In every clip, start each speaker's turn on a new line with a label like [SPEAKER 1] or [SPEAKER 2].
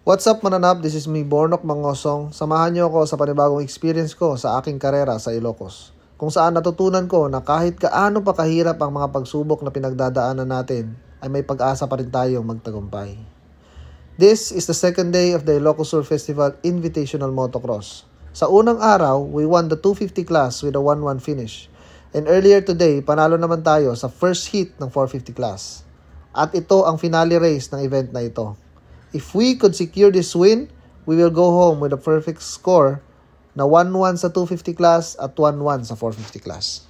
[SPEAKER 1] What's up mananap? This is me, Bornok Mangosong. Samahan niyo ako sa panibagong experience ko sa aking karera sa Ilocos, kung saan natutunan ko na kahit gaano pa kahirap ang mga pagsubok na pinagdadaanan natin, ay may pag-asa pa rin tayong magtagumpay. This is the second day of the Ilocos Sur Festival Invitational Motocross. Sa unang araw, we won the 250 class with a 1-1 finish. And earlier today, panalo naman tayo sa first heat ng 450 class. At ito ang finale race ng event na ito. If we could secure this win, we will go home with a perfect score na 1-1 sa 250 class at 1-1 sa 450 class.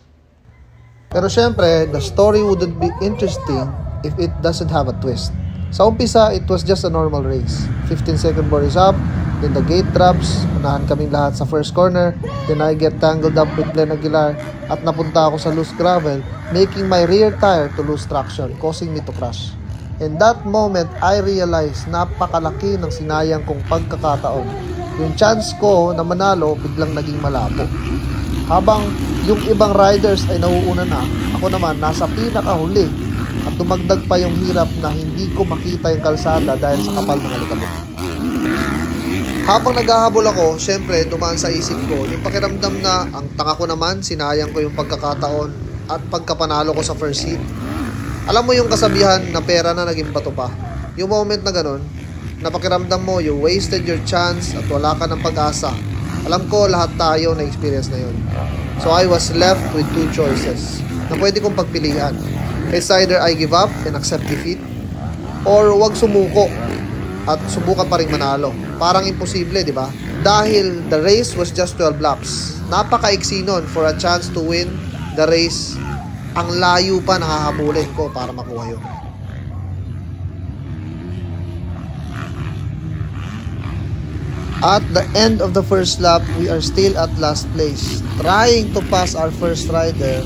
[SPEAKER 1] Pero syempre, the story wouldn't be interesting if it doesn't have a twist. Sa umpisa, it was just a normal race. 15-second bar is up, then the gate drops, unahan kaming lahat sa first corner, then I get tangled up with Glenn Aguilar at napunta ako sa loose gravel, making my rear tire to lose traction, causing me to crash. In that moment, I realized napakalaki ng sinayang kong pagkakataon. Yung chance ko na manalo biglang naging malabo. Habang yung ibang riders ay nauuna na, ako naman nasa pinakahuli at dumagdag pa yung hirap na hindi ko makita yung kalsada dahil sa kapal ng alikabok. Habang naghahabol ako, syempre dumaan sa isip ko yung pakiramdam na ang tanga ko naman, sinayang ko yung pagkakataon at pagkapanalo ko sa first heat. Alam mo yung kasabihan na pera na naging bato pa. Yung moment na ganun, napakiramdam mo you wasted your chance at wala ka ng pag-asa. Alam ko lahat tayo na experience na yun. So I was left with two choices na pwede kong pagpilian. It's either I give up and accept defeat, or wag sumuko at subukan pa rin manalo. Parang imposible, di ba? Dahil the race was just 12 laps. Napaka-iksi nun for a chance to win the race. Ang layo pa nakahabulin ko para makuha yun. At the end of the first lap, we are still at last place, trying to pass our first rider.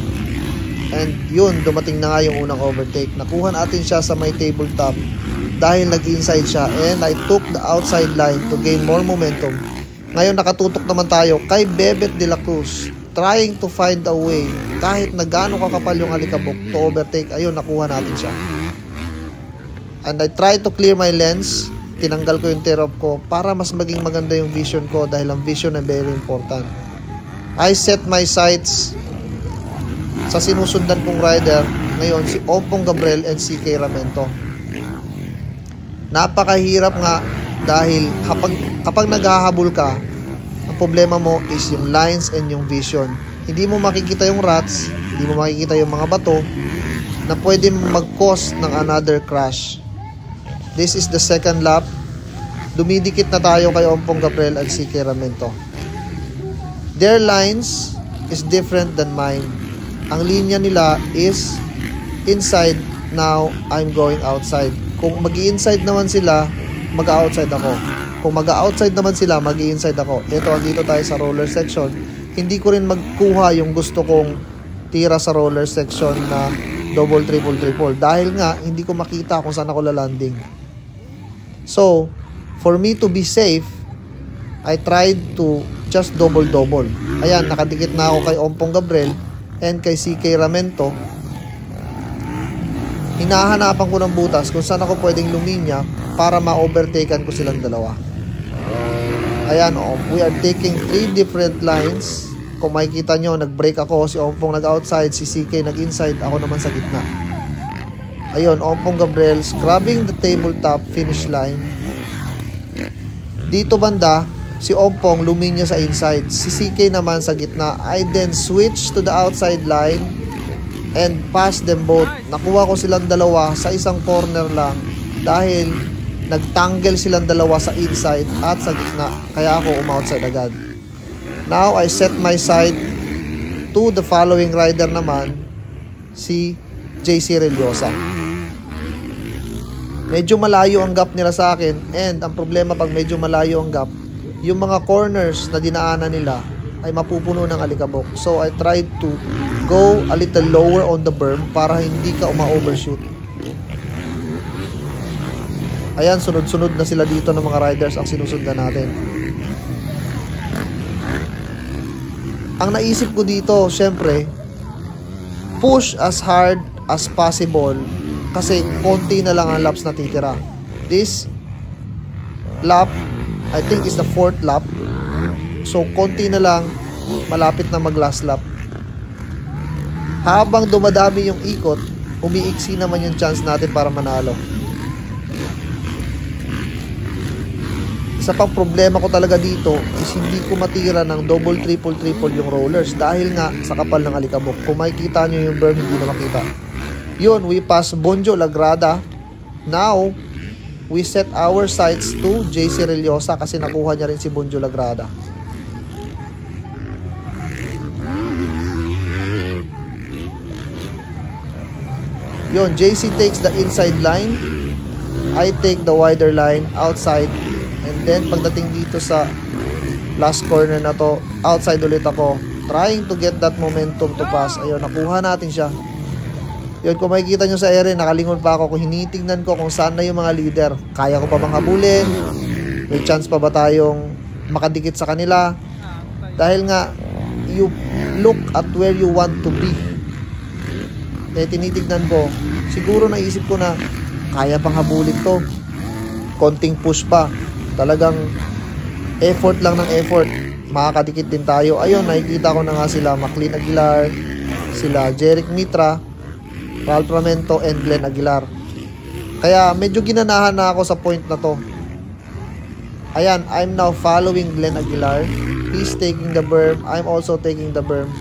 [SPEAKER 1] And yun, dumating na nga yung unang overtake. Nakuha natin siya sa may tabletop dahil nag-inside siya, and I took the outside line to gain more momentum. Ngayon nakatutok naman tayo kay Bebet de la Cruz, trying to find a way kahit na gaano kakapal yung alikabok to overtake. Ayun, nakuha natin siya. And I tried to clear my lens. Tinanggal ko yung tear-off ko para mas maging maganda yung vision ko, dahil ang vision ay very important. I set my sights sa sinusundan kong rider ngayon, si Ompong Gabriel and CK Ramento. Napakahirap nga dahil kapag naghahabol ka, ang problema mo is yung lines and yung vision. Hindi mo makikita yung ruts, hindi mo makikita yung mga bato na pwede mag-cause ng another crash. This is the second lap. Dumidikit na tayo kay Ompong Gabriel at CK Ramento. Their lines is different than mine. Ang linya nila is inside, now I'm going outside. Kung mag-i-inside naman sila, mag-outside ako. Kung mag-outside naman sila, mag-i-inside ako. Ito, andito tayo sa roller section. Hindi ko rin magkuha yung gusto kong tira sa roller section na double, triple, triple. Dahil nga, hindi ko makita kung saan ako lalanding. So, for me to be safe, I tried to just double. Ayan, nakadikit na ako kay Ompong Gabriel and kay CK Ramento. Hinahanapan ko ng butas kung saan ako pwedeng luminya para ma-overtaken ko silang dalawa. Ayan, we are taking 3 different lines. Kung makikita nyo, nag-break ako, si Ompong nag-outside, si CK nag-inside, ako naman sa gitna. Ayun, Ompong Gabriel scrubbing the tabletop finish line. Dito banda, si Ompong luminya sa inside, si CK naman sa gitna. I then switch to the outside line and pass them both. Nakuha ko silang dalawa sa isang corner lang dahil nagtangle silang dalawa sa inside at sa gitna, kaya ako umoutside agad. Now I set my sight to the following rider naman, si JC Reliosa. Medyo malayo ang gap nila sa akin, and ang problema pag medyo malayo ang gap, yung mga corners na dinaanan nila ay mapupuno ng alikabok. So I tried to go a little lower on the berm para hindi ka uma-overshoot. Ayan, sunod-sunod na sila dito ng mga riders ang sinusundan natin. Ang naisip ko dito, syempre, push as hard as possible kasi konti na lang ang laps na titira. This lap, I think is the 4th lap. So konti na lang, malapit na mag last lap. Habang dumadami yung ikot, umiiksi naman yung chance natin para manalo. Isa pang problema ko talaga dito is hindi ko matira ng double, triple yung rollers dahil nga sa kapal ng alikabok. Kung makikita nyo yung berm, hindi na makita. Yun, we pass Bonjo Lagrada. Now, we set our sights to JC Reliosa kasi nakuha niya rin si Bonjo Lagrada. Yun, JC takes the inside line. I take the wider line outside. And then pagdating dito sa last corner na to, outside ulit ako, trying to get that momentum to pass. Ayun, nakuha natin siya. Yun, kung makikita nyo sa ere, nakalingon pa ako. Kung hinitingnan ko kung saan na yung mga leader, kaya ko pa bang habulin? May chance pa ba tayong makadikit sa kanila? Dahil nga, you look at where you want to be. Eh, tinitignan ko, siguro naisip ko na kaya pang habulin to. Konting push pa. Talagang effort lang ng effort. Makakadikit din tayo. Ayun, nakikita ko na nga sila McLean Aguilar, sila Jeric Mitra, Ralph Ramento, and Glenn Aguilar. Kaya medyo ginanahan na ako sa point na to. Ayan, I'm now following Glenn Aguilar. He's taking the berm. I'm also taking the berm.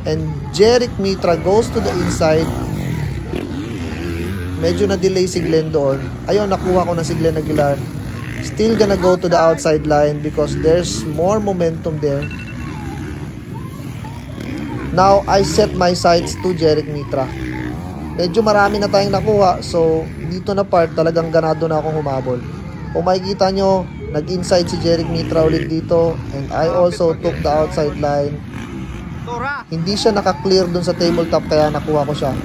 [SPEAKER 1] And Jeric Mitra goes to the inside. Medyo na-delay si Glenn doon. Ayun, nakuha ko na si Glenn Aguilar. Still gonna go to the outside line because there's more momentum there. Now, I set my sights to Jeric Mitra. Medyo marami na tayong nakuha. So, dito na part, talagang ganado na akong humabol. Kung makikita nyo, nag-inside si Jeric Mitra ulit dito. And I also took the outside line. Hindi siya naka-clear dun sa tabletop kaya nakuha ko siya.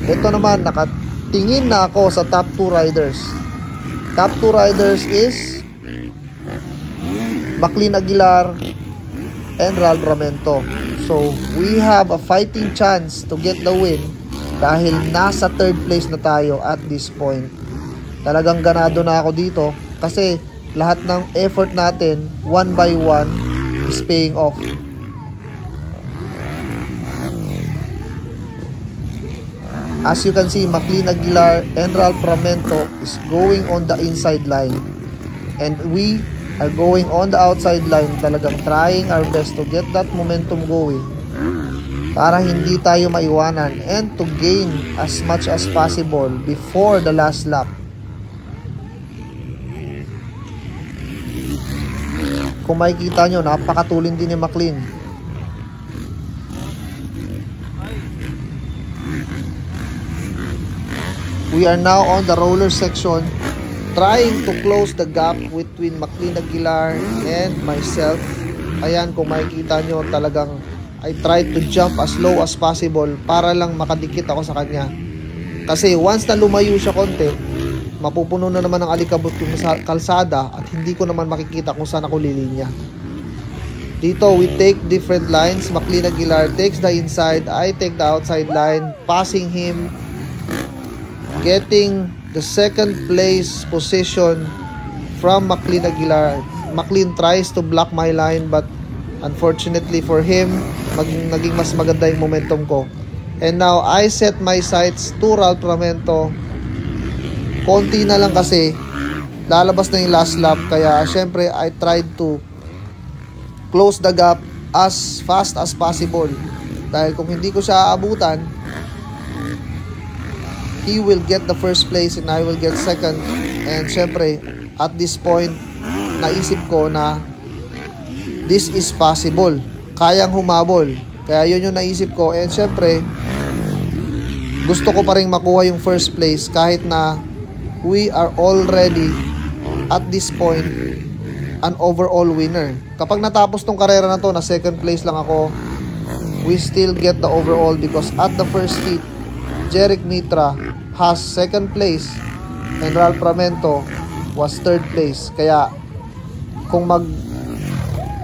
[SPEAKER 1] Ito naman, nakatingin na ako sa top 2 riders. Top 2 riders is McLean Aguilar and Ralph Ramento. So, we have a fighting chance to get the win dahil nasa 3rd place na tayo at this point. Talagang ganado na ako dito kasi lahat ng effort natin, one by one, is paying off. As you can see, McLean Aguilar and Ralph Ramento is going on the inside line. And we are going on the outside line, talagang trying our best to get that momentum going para hindi tayo maiwanan and to gain as much as possible before the last lap. Kung makikita nyo, napakatulin din ni McLean. We are now on the roller section, trying to close the gap between McLean Aguilar and myself. Ayan, kung makikita nyo, talagang I tried to jump as low as possible para lang makadikit ako sa kanya. Kasi once na lumayo siya konti, mapupuno na naman ang alikabot yung kalsada at hindi ko naman makikita kung saan ako lilinya. Dito, we take different lines. McLean Aguilar takes the inside, I take the outside line, passing him, getting the 2nd place position from McLean Aguilar. McLean tries to block my line but unfortunately for him, naging mas maganda yung momentum ko. And now, I set my sights to Ralph Ramento. Konti na lang kasi, lalabas na yung last lap. Kaya, syempre, I tried to close the gap as fast as possible. Dahil kung hindi ko siya aabutan, he will get the 1st place and I will get 2nd. And syempre, at this point, naisip ko na this is possible. Kayang humabol. Kaya yun yung naisip ko. And syempre, gusto ko pa rin makuha yung 1st place kahit na we are already at this point an overall winner. Kapag natapos tong karera na to, na 2nd place lang ako, we still get the overall because at the first heat, Jeric Mitra has 2nd place and Ralph Ramento was 3rd place. Kaya kung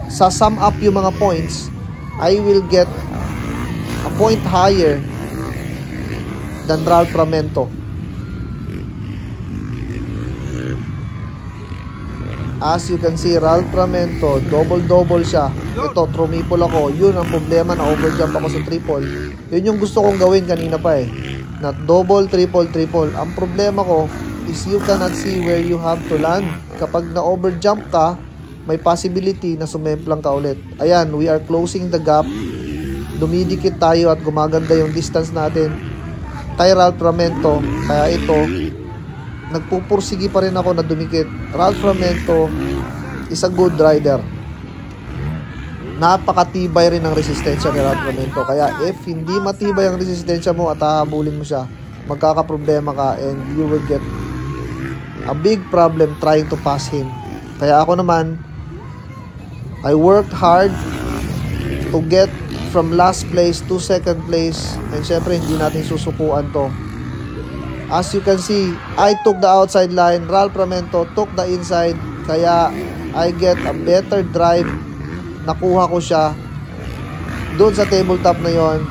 [SPEAKER 1] sum up yung mga points, I will get a point higher than Ralph Ramento. As you can see, Ralph Ramento, double-double siya. Ito, trumipol ako. Yun ang problema, na overjump ako sa triple. Yun yung gusto kong gawin kanina pa eh. Na double, triple, triple. Ang problema ko is you cannot see where you have to land. Kapag na-overjump ka, may possibility na sumemplang ka ulit. Ayan, we are closing the gap. Dumidikit tayo at gumaganda yung distance natin kay Ralph Ramento. Kaya ito, nagpupursigi pa rin ako na dumikit. Ralph Ramento is a good rider. Napakatibay rin ang resistensya ni Ralph Ramento. Kaya if hindi matibay ang resistensya mo at hahabulin mo siya, magkakaproblema ka and you will get a big problem trying to pass him. Kaya ako naman, I worked hard to get from last place to second place, and syempre hindi natin susukuan to. As you can see, I took the outside line, Ralph Ramento took the inside, kaya I get a better drive. Nakuha ko siya doon sa tabletop na yon.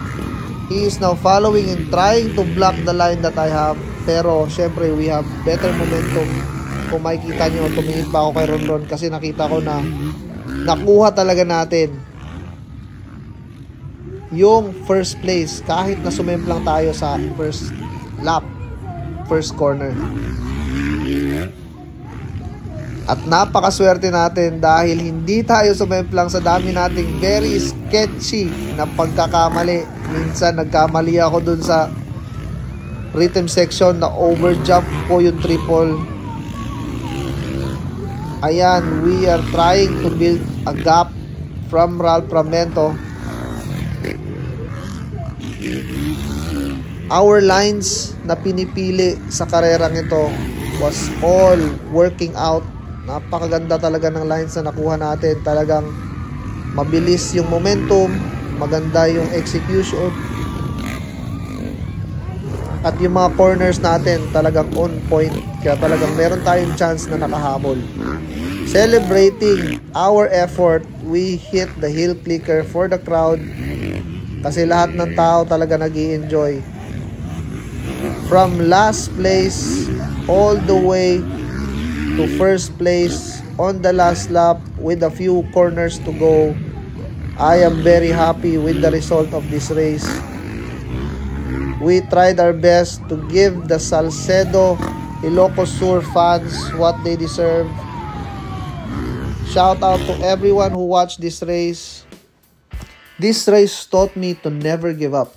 [SPEAKER 1] He is now following and trying to block the line that I have, pero syempre we have better momentum. Kung makikita nyo, tumingin pa ako kay Ronron kasi nakita ko na nakuha talaga natin yung first place kahit na sumemplang tayo sa first lap, first corner. At napakaswerte natin dahil hindi tayo sumemplang sa dami nating very sketchy na pagkakamali. Minsan nagkamali ako dun sa rhythm section na overjump ko yung triple. Ayan, we are trying to build a gap from Ralph Ramento. Our lines na pinipili sa karerang ito was all working out. Napakaganda talaga ng lines na nakuha natin. Talagang mabilis yung momentum, maganda yung execution, at yung mga corners natin talagang on point. Kaya talagang meron tayong chance na nakahabol. Celebrating our effort, we hit the heel clicker for the crowd kasi lahat ng tao talaga nag-i-enjoy. From last place all the way to first place on the last lap with a few corners to go, I am very happy with the result of this race. We tried our best to give the Salcedo Ilocos Sur fans what they deserve. Shout out to everyone who watched this race. This race taught me to never give up,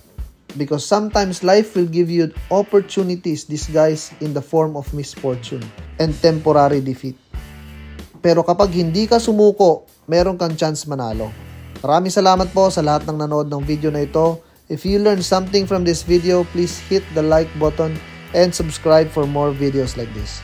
[SPEAKER 1] because sometimes life will give you opportunities disguised in the form of misfortune and temporary defeat. Pero kapag hindi ka sumuko, meron kang chance manalo. Maraming salamat po sa lahat ng nanood ng video na ito. If you learned something from this video, please hit the like button and subscribe for more videos like this.